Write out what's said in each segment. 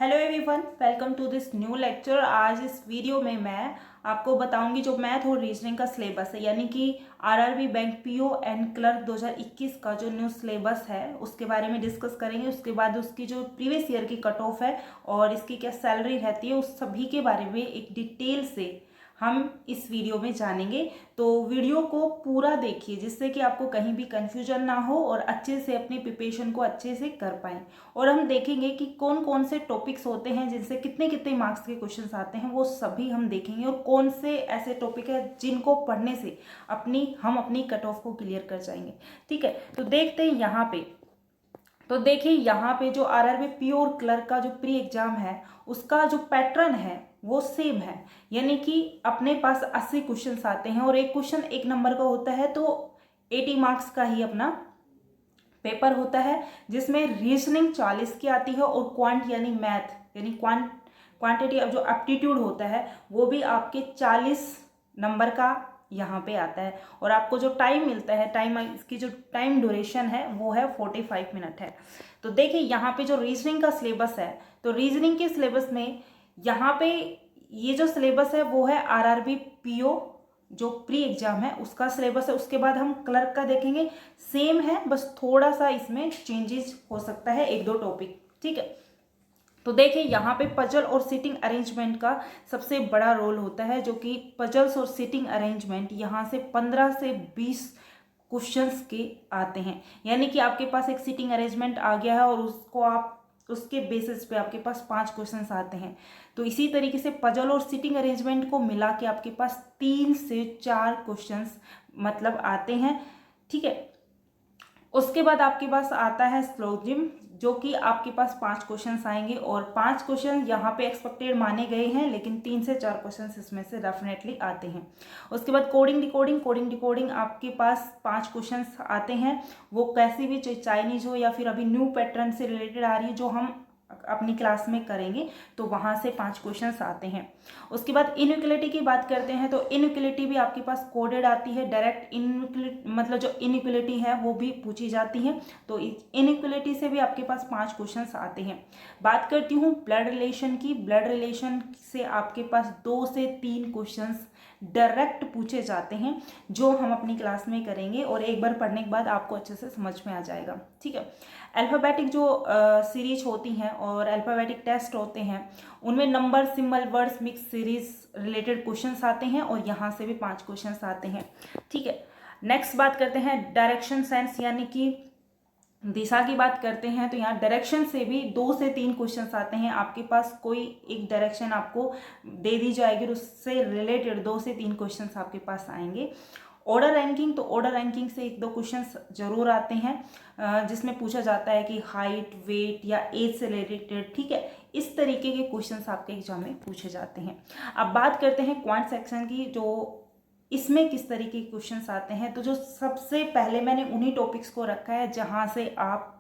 Hello everyone, welcome to this new lecture. आज इस video में मैं आपको बताऊंगी जो मैथ और रीजनिंग का सिलेबस है, यानी कि RRB bank PO and clerk 2021 का जो न्यू सिलेबस है उसके बारे में डिस्कस करेंगे। उसके बाद उसकी जो प्रीवियस ईयर की कट ऑफ है और इसकी क्या सैलरी रहती है उस सभी के बारे में एक डिटेल से हम इस वीडियो में जानेंगे। तो वीडियो को पूरा देखिए जिससे कि आपको कहीं भी कंफ्यूजन ना हो और अच्छे से अपनी प्रिपरेशन को अच्छे से कर पाएं। और हम देखेंगे कि कौन कौन से टॉपिक्स होते हैं जिनसे कितने कितने मार्क्स के क्वेश्चंस आते हैं, वो सभी हम देखेंगे। और कौन से ऐसे टॉपिक है जिनको पढ़ने से हम अपनी कट ऑफ को क्लियर कर जाएंगे। ठीक है, तो देखते हैं यहाँ पे। तो देखिए यहाँ पे जो आरआरबी पीओ और क्लर्क का जो प्री एग्जाम है उसका जो पैटर्न है वो सेम है, यानी कि अपने पास 80 क्वेश्चंस आते हैं और एक क्वेश्चन 1 नंबर का होता है। तो 80 मार्क्स का ही अपना पेपर होता है, जिसमें रीजनिंग 40 की आती है और क्वांट यानी मैथ यानी क्वांटिटी अब जो एप्टीट्यूड होता है वो भी आपके 40 नंबर का यहाँ पे आता है। और आपको जो टाइम मिलता है, इसकी जो टाइम ड्यूरेशन है वो है 45 मिनट है। तो देखिए यहाँ पे जो रीजनिंग का सिलेबस है, तो रीजनिंग के सिलेबस में यहाँ पे ये जो सिलेबस है वो है आरआरबी पीओ जो प्री एग्जाम है उसका सिलेबस है। उसके बाद हम क्लर्क का देखेंगे, सेम है, बस थोड़ा सा इसमें चेंजेस हो सकता है, एक दो टॉपिक। ठीक है, तो देखिए यहाँ पे पजल और सीटिंग अरेंजमेंट का सबसे बड़ा रोल होता है, जो कि पजल्स और सीटिंग अरेंजमेंट यहाँ से 15 से 20 क्वेश्चंस के आते हैं। यानी कि आपके पास एक सीटिंग अरेंजमेंट आ गया है और उसके बेसिस पे आपके पास 5 क्वेश्चंस आते हैं। तो इसी तरीके से पजल और सीटिंग अरेंजमेंट को मिला के आपके पास 3 से 4 क्वेश्चंस मतलब आते हैं। ठीक है, उसके बाद आपके पास आता है स्लोजिम, जो कि आपके पास 5 क्वेश्चंस आएंगे और 5 क्वेश्चन यहाँ पे एक्सपेक्टेड माने गए हैं, लेकिन 3 से 4 क्वेश्चंस इसमें से डेफिनेटली आते हैं। उसके बाद कोडिंग डिकोडिंग आपके पास 5 क्वेश्चंस आते हैं। वो कैसी भी चाइनीज हो या फिर अभी न्यू पैटर्न से रिलेटेड आ रही है जो हम अपनी क्लास में करेंगे, तो वहाँ से 5 क्वेश्चंस आते हैं। उसके बाद इनइक्वलिटी की बात करते हैं, तो इनइक्वलिटी भी आपके पास कोडेड आती है। डायरेक्ट इनइक्वलिटी मतलब जो इनइक्वलिटी है वो भी पूछी जाती है। तो इनइक्वलिटी से भी आपके पास 5 क्वेश्चंस आते हैं। बात करती हूँ ब्लड रिलेशन की। ब्लड रिलेशन से आपके पास 2 से 3 क्वेश्चंस डायरेक्ट पूछे जाते हैं, जो हम अपनी क्लास में करेंगे और एक बार पढ़ने के बाद आपको अच्छे से समझ में आ जाएगा। ठीक है, अल्फ़ाबेटिक जो सीरीज होती हैं और अल्फ़ाबेटिक टेस्ट होते हैं उनमें number, symbol, words, mix series related questions आते हैं और यहाँ से भी 5 क्वेश्चंस आते हैं। ठीक है, नेक्स्ट बात करते हैं डायरेक्शन सेंस यानी कि दिशा की बात करते हैं। तो यहाँ डायरेक्शन से भी 2 से 3 क्वेश्चंस आते हैं। आपके पास कोई एक डायरेक्शन आपको दे दी जाएगी और उससे रिलेटेड 2 से 3 क्वेश्चंस आपके पास आएंगे। ऑर्डर रैंकिंग, तो ऑर्डर रैंकिंग से 1-2 क्वेश्चंस जरूर आते हैं, जिसमें पूछा जाता है कि हाइट, वेट या एज से रिलेटेड। ठीक है, इस तरीके के क्वेश्चंस आपके एग्जाम में पूछे जाते हैं। अब बात करते हैं क्वांट सेक्शन की, जो इसमें किस तरीके के क्वेश्चंस आते हैं। तो जो सबसे पहले मैंने उन्हीं टॉपिक्स को रखा है जहां से आप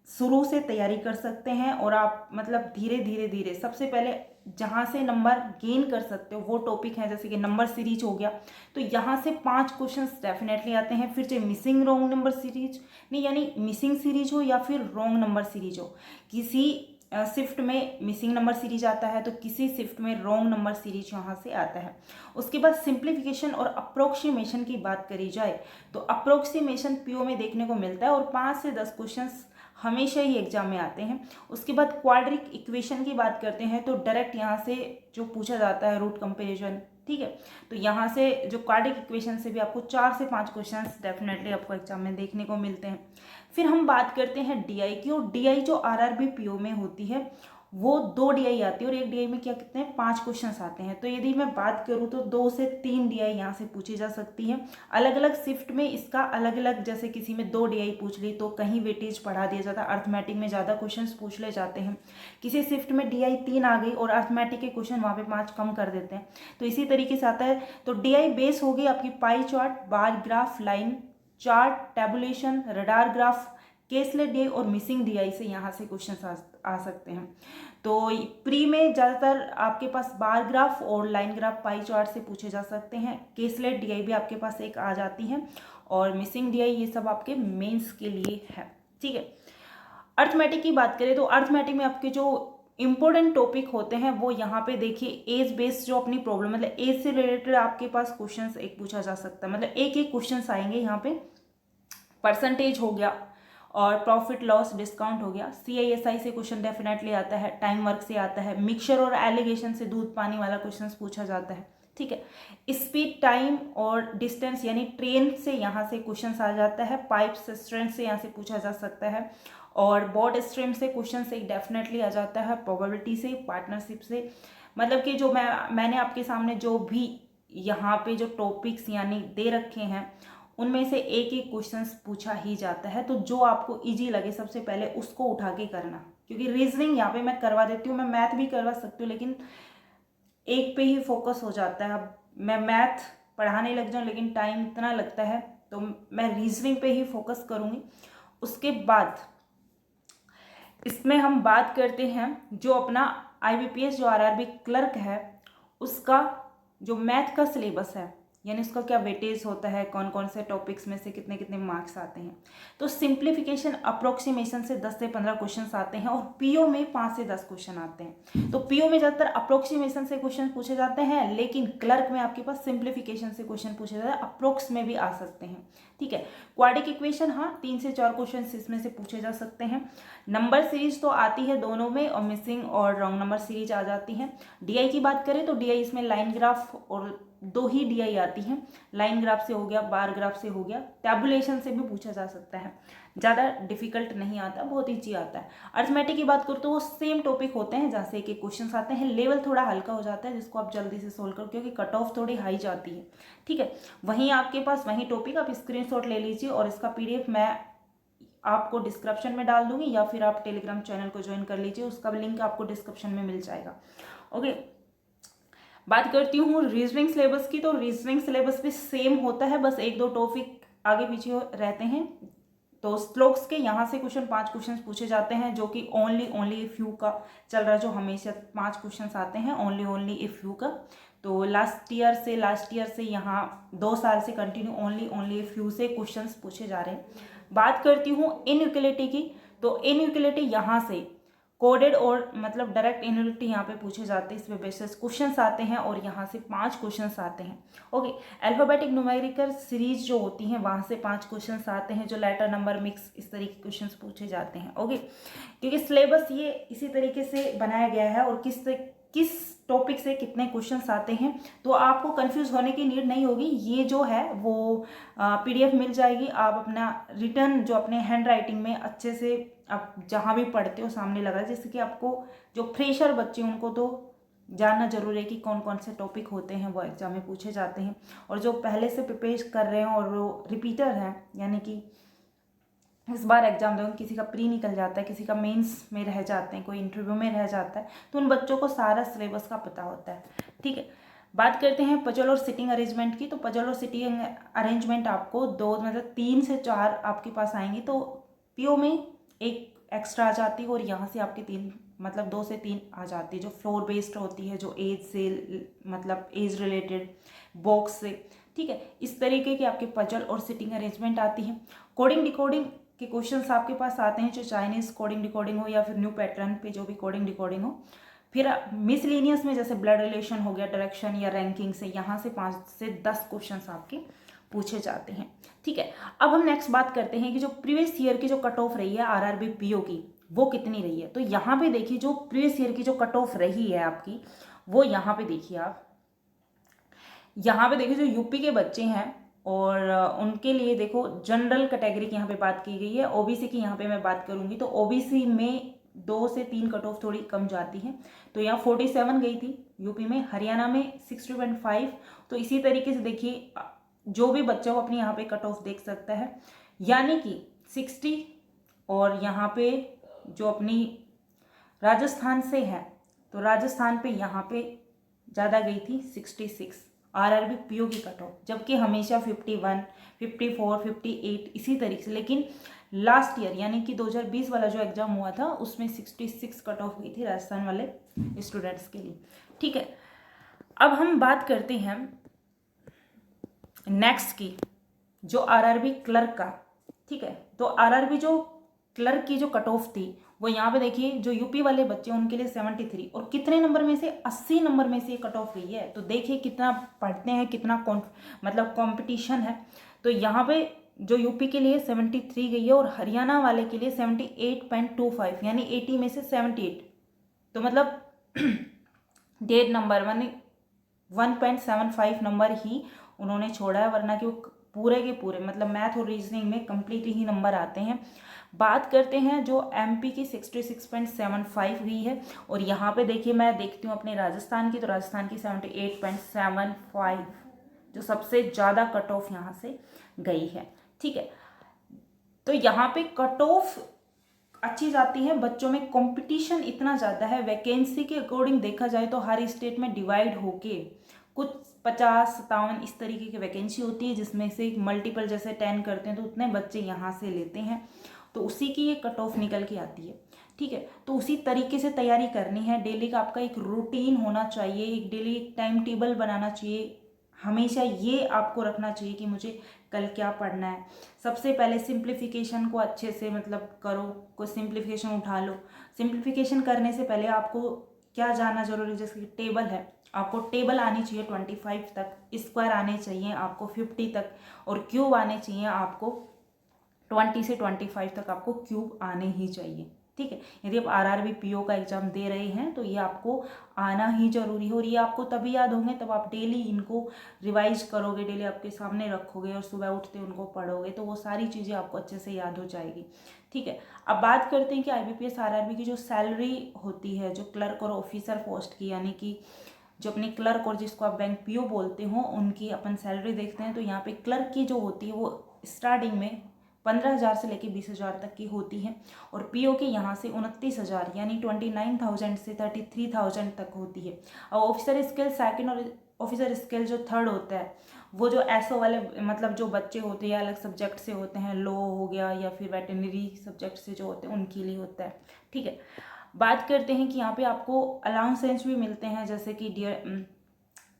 शुरू से तैयारी कर सकते हैं और आप मतलब धीरे धीरे सबसे पहले जहां से नंबर गेन कर सकते हो वो टॉपिक है, जैसे कि नंबर सीरीज हो गया। तो यहाँ से 5 क्वेश्चंस डेफिनेटली आते हैं। फिर चाहे मिसिंग रॉन्ग नंबर सीरीज नहीं, यानी मिसिंग सीरीज हो या फिर रॉन्ग नंबर सीरीज हो, किसी शिफ्ट में मिसिंग नंबर सीरीज आता है तो किसी शिफ्ट में रॉन्ग नंबर सीरीज यहाँ से आता है। उसके बाद सिंप्लीफिकेशन और अप्रोक्सीमेशन की बात करी जाए तो अप्रोक्सीमेशन पीओ में देखने को मिलता है और 5 से 10 क्वेश्चंस हमेशा ही एग्जाम में आते हैं। उसके बाद क्वाड्रिक इक्वेशन की बात करते हैं तो डायरेक्ट यहाँ से जो पूछा जाता है रूट कंपेरिजन। ठीक है, तो यहाँ से जो क्वाड्रिक इक्वेशन से भी आपको 4 से 5 क्वेश्चंस डेफिनेटली आपको एग्जाम में देखने को मिलते हैं। फिर हम बात करते हैं डीआई की, और डीआई जो आरआरबी पीओ में होती है वो 2 डीआई आती है और एक डीआई में क्या कितने हैं, 5 क्वेश्चंस आते हैं। तो यदि मैं बात करूँ तो 2 से 3 डीआई यहाँ से पूछी जा सकती है। अलग अलग शिफ्ट में इसका अलग अलग, जैसे किसी में 2 डीआई पूछ ली तो कहीं वेटेज बढ़ा दिया जाता है, अर्थमेटिक में ज़्यादा क्वेश्चंस पूछ ले जाते हैं। किसी शिफ्ट में डीआई 3 आ गई और अर्थमेटिक के क्वेश्चन वहाँ पे 5 कम कर देते हैं। तो इसी तरीके से आता है। तो डीआई बेस होगी आपकी pie chart, bar graph, line chart, tabulation, radar graph, caselet DI और मिसिंग डीआई से यहाँ से क्वेश्चन आ सकते हैं। तो प्री में ज़्यादातर आपके पास बार ग्राफ और लाइन ग्राफ, पाई चार्ट से पूछे जा सकते हैं। केसलेट डीआई भी आपके पास एक आ जाती है और मिसिंग डीआई, ये सब आपके मेंस के लिए है। ठीक है, अर्थमेटिक की बात करें तो अर्थमेटिक में आपके जो इंपॉर्टेंट टॉपिक होते हैं वो यहाँ पे देखिए, एज बेस्ड जो अपनी प्रॉब्लम, मतलब एज से रिलेटेड आपके पास क्वेश्चंस एक पूछा जा सकता है, मतलब एक एक क्वेश्चंस आएंगे यहाँ पे। परसेंटेज हो गया और प्रॉफिट लॉस डिस्काउंट हो गया, CISI से क्वेश्चन डेफिनेटली आता है, टाइम वर्क से आता है, मिक्सचर और एलिगेशन से दूध पानी वाला क्वेश्चन पूछा जाता है, ठीक है। स्पीड, टाइम और डिस्टेंस यानी ट्रेन से यहाँ से क्वेश्चन आ जाता है, पाइप स्ट्रेंथ से यहाँ से पूछा जा सकता है, और बॉड स्ट्रीम से क्वेश्चन एक डेफिनेटली आ जाता है, प्रोबेबिलिटी से, पार्टनरशिप से। मतलब कि जो मैंने आपके सामने जो भी यहाँ पे जो टॉपिक्स यानी दे रखे हैं उनमें से एक एक क्वेश्चंस पूछा ही जाता है। तो जो आपको इजी लगे सबसे पहले उसको उठा के करना, क्योंकि रीजनिंग यहाँ पे मैं करवा देती हूँ, मैं मैथ भी करवा सकती हूँ, लेकिन एक पे ही फोकस हो जाता है। अब मैं मैथ पढ़ाने लग जाऊँ लेकिन टाइम इतना लगता है, तो मैं रीजनिंग पे ही फोकस करूँगी। उसके बाद इसमें हम बात करते हैं जो अपना IBPS जो RRB क्लर्क है उसका जो मैथ का सिलेबस है, यानी उसका क्या वेटेज होता है, कौन कौन से टॉपिक्स में से कितने कितने मार्क्स आते हैं। तो सिंप्लीफिकेशन अप्रोक्सीमेशन से 10 से 15 क्वेश्चन आते हैं, और PO में 5 से 10 क्वेश्चन आते हैं। तो PO में ज़्यादातर अप्रोक्सीमेशन से क्वेश्चन पूछे जाते हैं, लेकिन क्लर्क में आपके पास सिंप्लीफिकेशन से क्वेश्चन पूछे जाते हैं, अप्रोक्स में भी आ सकते हैं, ठीक है। क्वाड्रिक इक्वेशन, हाँ 3 से 4 क्वेश्चन इसमें से पूछे जा सकते हैं। नंबर सीरीज तो आती है दोनों में, और मिसिंग और रॉन्ग नंबर सीरीज आ जाती है। DI की बात करें तो DI इसमें लाइन ग्राफ और 2 ही DI आती हैं, लाइन ग्राफ से हो गया, बार ग्राफ से हो गया, टैबुलेशन से भी पूछा जा सकता है, ज़्यादा डिफिकल्ट नहीं आता, बहुत ईजी आता है। अर्थमेटिक की बात करूँ तो वो सेम टॉपिक होते हैं, जहाँ से एक एक क्वेश्चन आते हैं, लेवल थोड़ा हल्का हो जाता है जिसको आप जल्दी से सोल्व करो, क्योंकि कट ऑफ थोड़ी हाई जाती है, ठीक है। वहीं आपके पास वही टॉपिक आप स्क्रीनशॉट ले लीजिए, और इसका PDF मैं आपको डिस्क्रिप्शन में डाल दूंगी, या फिर आप टेलीग्राम चैनल को ज्वाइन कर लीजिए, उसका लिंक आपको डिस्क्रिप्शन में मिल जाएगा, ओके। बात करती हूँ रीजनिंग सिलेबस की, तो रीजनिंग सिलेबस भी सेम होता है, बस एक दो टॉपिक आगे पीछे रहते हैं। तो स्लोक्स के यहाँ से 5 क्वेश्चन पूछे जाते हैं, जो कि ओनली इफ यू का चल रहा है, जो हमेशा 5 क्वेश्चन आते हैं ओनली इफ यू का। तो लास्ट ईयर से यहाँ 2 साल से कंटिन्यू ओनली इफ यू से क्वेश्चन पूछे जा रहे हैं। बात करती हूँ इनइक्वलिटी की, तो इनइक्वलिटी यहाँ से कोडेड और मतलब डायरेक्ट इनइक्वलिटी यहाँ पे पूछे जाते हैं, इस पे बेसिस क्वेश्चंस आते हैं, और यहाँ से 5 क्वेश्चंस आते हैं, ओके। अल्फाबेटिक न्यूमेरिकल सीरीज जो होती हैं वहाँ से 5 क्वेश्चंस आते हैं, जो लेटर नंबर मिक्स इस तरीके के क्वेश्चंस पूछे जाते हैं, ओके। क्योंकि सिलेबस ये इसी तरीके से बनाया गया है, और किस टॉपिक से कितने क्वेश्चंस आते हैं, तो आपको कंफ्यूज होने की नीड नहीं होगी। ये जो है वो PDF मिल जाएगी, आप अपना रिटर्न जो अपने हैंड राइटिंग में अच्छे से आप जहाँ भी पढ़ते हो सामने लगा, जैसे कि आपको जो फ्रेशर बच्चे उनको तो जानना जरूरी है कि कौन कौन से टॉपिक होते हैं वो एग्जाम में पूछे जाते हैं, और जो पहले से प्रिपेयर कर रहे हैं और वो रिपीटर हैं, यानी कि इस बार एग्जाम देंगे, किसी का प्री निकल जाता है, किसी का मेंस में रह जाते हैं, कोई इंटरव्यू में रह जाता है, तो उन बच्चों को सारा सिलेबस का पता होता है, ठीक है। बात करते हैं पजल और सिटिंग अरेंजमेंट की, तो पजल और सिटिंग अरेंजमेंट आपको 3 से 4 आपके पास आएंगे, तो PO में एक एक्स्ट्रा आ जाती है, और यहाँ से आपके 2 से 3 आ जाती है, जो फ्लोर बेस्ड होती है, जो एज से एज रिलेटेड बॉक्स से, ठीक है। इस तरीके के आपके पजल और सिटिंग अरेंजमेंट आती है। कोडिंग डिकोडिंग के क्वेश्चंस आपके पास आते हैं, जो चाइनीज कोडिंग डिकोडिंग हो या फिर न्यू पैटर्न पे जो भी कोडिंग डिकोडिंग हो। फिर मिसलिनियस में जैसे ब्लड रिलेशन हो गया, डायरेक्शन या रैंकिंग से, यहाँ से 5 से 10 क्वेश्चंस आपके पूछे जाते हैं, ठीक है। अब हम नेक्स्ट बात करते हैं कि जो प्रीवियस ईयर की जो कट ऑफ रही है RRB PO की, वो कितनी रही है। तो यहाँ पे देखिए जो प्रीवियस ईयर की जो कट ऑफ रही है आपकी, वो यहाँ पे देखिए आप, यहाँ पे देखिए जो यूपी के बच्चे हैं और उनके लिए देखो जनरल कैटेगरी की यहाँ पे बात की गई है। OBC की यहाँ पे मैं बात करूँगी तो OBC में 2 से 3 कट ऑफ थोड़ी कम जाती है, तो यहाँ 47 गई थी यूपी में, हरियाणा में 60.5। तो इसी तरीके से देखिए जो भी बच्चा वो अपनी यहाँ पे कट ऑफ देख सकता है, यानी कि 60, और यहाँ पे जो अपनी राजस्थान से है तो राजस्थान पे यहाँ पे ज़्यादा गई थी 66 RRB PO की कट ऑफ, जबकि हमेशा 51, 54, 58 इसी तरीके से। लेकिन लास्ट ईयर यानी कि 2020 वाला जो एग्जाम हुआ था उसमें 66 कट ऑफ गई थी राजस्थान वाले स्टूडेंट्स के लिए, ठीक है। अब हम बात करते हैं नेक्स्ट की, जो RRB क्लर्क का, ठीक है। तो RRB जो क्लर्क की जो कट ऑफ थी वो यहाँ पे देखिए जो यूपी वाले बच्चे उनके लिए 73 और कितने नंबर में से 80 नंबर में से ये कट ऑफ गई है। तो देखिए कितना पढ़ते हैं, कितना मतलब कंपटीशन है। तो यहाँ पे जो यूपी के लिए 73 गई है और हरियाणा वाले के लिए 78.25 यानी 80 में से 78। तो मतलब 1.5 नंबर माने 1.75 नंबर ही उन्होंने छोड़ा है, वरना कि वो पूरे के पूरे मतलब मैथ और रीजनिंग में कंप्लीट ही नंबर आते हैं। बात करते हैं जो एमपी की 66.75 हुई है और यहाँ पे देखिए मैं देखती हूँ अपने राजस्थान की, तो राजस्थान की 78.75 जो सबसे ज़्यादा कट ऑफ यहाँ से गई है। ठीक है, तो यहाँ पे कट ऑफ अच्छी जाती है, बच्चों में कंपटीशन इतना ज़्यादा है। वैकेंसी के अकॉर्डिंग देखा जाए तो हर स्टेट में डिवाइड होके कुछ 50-57 इस तरीके की वैकेंसी होती है, जिसमें से मल्टीपल जैसे 10 करते हैं तो उतने बच्चे यहाँ से लेते हैं, तो उसी की ये कट ऑफ निकल के आती है। ठीक है, तो उसी तरीके से तैयारी करनी है। डेली का आपका एक रूटीन होना चाहिए, एक डेली एक टाइम टेबल बनाना चाहिए। हमेशा ये आपको रखना चाहिए कि मुझे कल क्या पढ़ना है। सबसे पहले सिंप्लीफिकेशन को अच्छे से मतलब करो, कोई सिंप्लीफिकेशन उठा लो। सिंप्लीफिकेशन करने से पहले आपको क्या जानना जरूरी है, जैसे टेबल है, आपको टेबल आनी चाहिए 25 तक, स्क्वायर आने चाहिए आपको 50 तक और क्यूब आने चाहिए आपको 20 से 25 तक आपको क्यूब आने ही चाहिए। ठीक है, यदि आप आरआरबी पीओ का एग्जाम दे रहे हैं तो ये आपको आना ही जरूरी है और ये आपको तभी याद होंगे तब आप डेली इनको रिवाइज करोगे, डेली आपके सामने रखोगे और सुबह उठते उनको पढ़ोगे, तो वो सारी चीज़ें आपको अच्छे से याद हो जाएगी। ठीक है, अब बात करते हैं कि आईबीपीएस आरआरबी की जो सैलरी होती है, जो क्लर्क और ऑफिसर पोस्ट की, यानी कि जो अपने क्लर्क और जिसको आप बैंक पीओ बोलते हो उनकी अपन सैलरी देखते हैं। तो यहाँ पे क्लर्क की जो होती है वो स्टार्टिंग में 15,000 से लेके 20,000 तक की होती है और पीओ की यहाँ से 29,000 यानी 29,000 से 33,000 तक होती है। और ऑफिसर स्केल सेकंड और ऑफिसर स्केल जो थर्ड होता है वो जो एसओ वाले मतलब जो बच्चे होते हैं अलग सब्जेक्ट से होते हैं, लॉ हो गया या फिर वेटरनरी सब्जेक्ट से जो होते हैं उनके लिए होता है। ठीक है, बात करते हैं कि यहाँ पे आपको अलाउंसेंस भी मिलते हैं, जैसे कि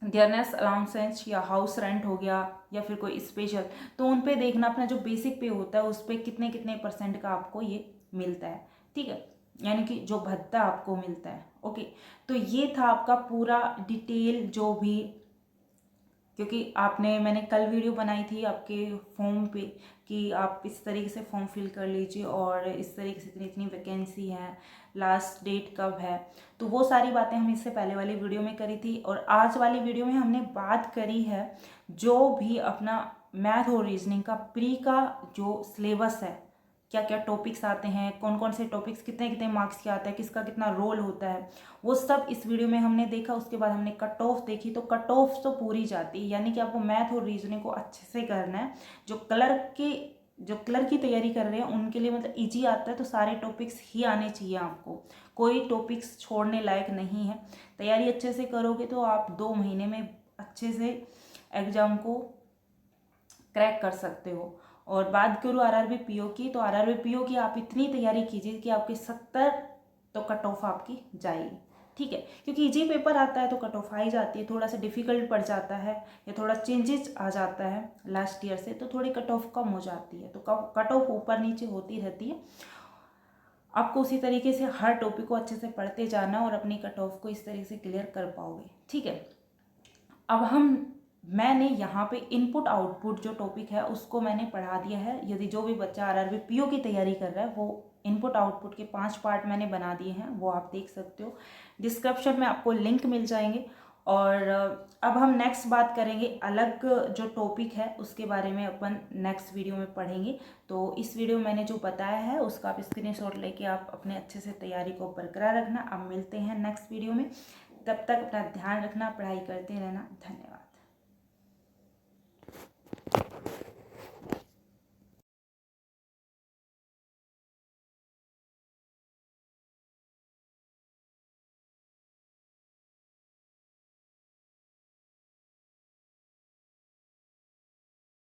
डियरनेस अलाउंसेंस या हाउस रेंट हो गया या फिर कोई स्पेशल, तो उन पे देखना अपना जो बेसिक पे होता है उस पर कितने कितने % का आपको ये मिलता है। ठीक है, यानी कि जो भत्ता आपको मिलता है। ओके, तो ये था आपका पूरा डिटेल जो भी, क्योंकि मैंने कल वीडियो बनाई थी आपके फॉर्म पे कि आप इस तरीके से फॉर्म फिल कर लीजिए और इस तरीके से इतनी इतनी वैकेंसी है, लास्ट डेट कब है, तो वो सारी बातें हम इससे पहले वाली वीडियो में करी थी। और आज वाली वीडियो में हमने बात करी है जो भी अपना मैथ और रीजनिंग का प्री का जो सिलेबस है, क्या क्या टॉपिक्स आते हैं, कौन कौन से टॉपिक्स कितने कितने मार्क्स के आते हैं, किसका कितना रोल होता है, वो सब इस वीडियो में हमने देखा। उसके बाद हमने कट ऑफ देखी, तो कट ऑफ तो पूरी जाती है, यानी कि आपको मैथ और रीजनिंग को अच्छे से करना है। जो क्लर्क की तैयारी कर रहे हैं उनके लिए मतलब ईजी आता है, तो सारे टॉपिक्स ही आने चाहिए आपको, कोई टॉपिक्स छोड़ने लायक नहीं है। तैयारी अच्छे से करोगे तो आप 2 महीने में अच्छे से एग्जाम को क्रैक कर सकते हो। और बात करूँ आरआरबी पीओ की, तो आरआरबी पीओ की आप इतनी तैयारी कीजिए कि आपके 70 तो कट ऑफ आपकी जाएगी। ठीक है, क्योंकि इजी पेपर आता है तो कट ऑफ आ ही जाती है। थोड़ा सा डिफिकल्ट पड़ जाता है या थोड़ा चेंजेस आ जाता है लास्ट ईयर से, तो थोड़ी कट ऑफ कम हो जाती है, तो कट ऑफ ऊपर नीचे होती रहती है। आपको उसी तरीके से हर टॉपिक को अच्छे से पढ़ते जाना और अपनी कट ऑफ को इस तरीके से क्लियर कर पाओगे। ठीक है, अब मैंने यहाँ पे इनपुट आउटपुट जो टॉपिक है उसको मैंने पढ़ा दिया है। यदि जो भी बच्चा आरआरबी पीओ की तैयारी कर रहा है वो इनपुट आउटपुट के 5 पार्ट मैंने बना दिए हैं, वो आप देख सकते हो, डिस्क्रिप्शन में आपको लिंक मिल जाएंगे। और अब हम नेक्स्ट बात करेंगे, अलग जो टॉपिक है उसके बारे में अपन नेक्स्ट वीडियो में पढ़ेंगे। तो इस वीडियो में मैंने जो बताया है उसका आप स्क्रीनशॉट लेके आप अपने अच्छे से तैयारी को बरकरार रखना। अब मिलते हैं नेक्स्ट वीडियो में, तब तक अपना ध्यान रखना, पढ़ाई करते रहना। धन्यवाद।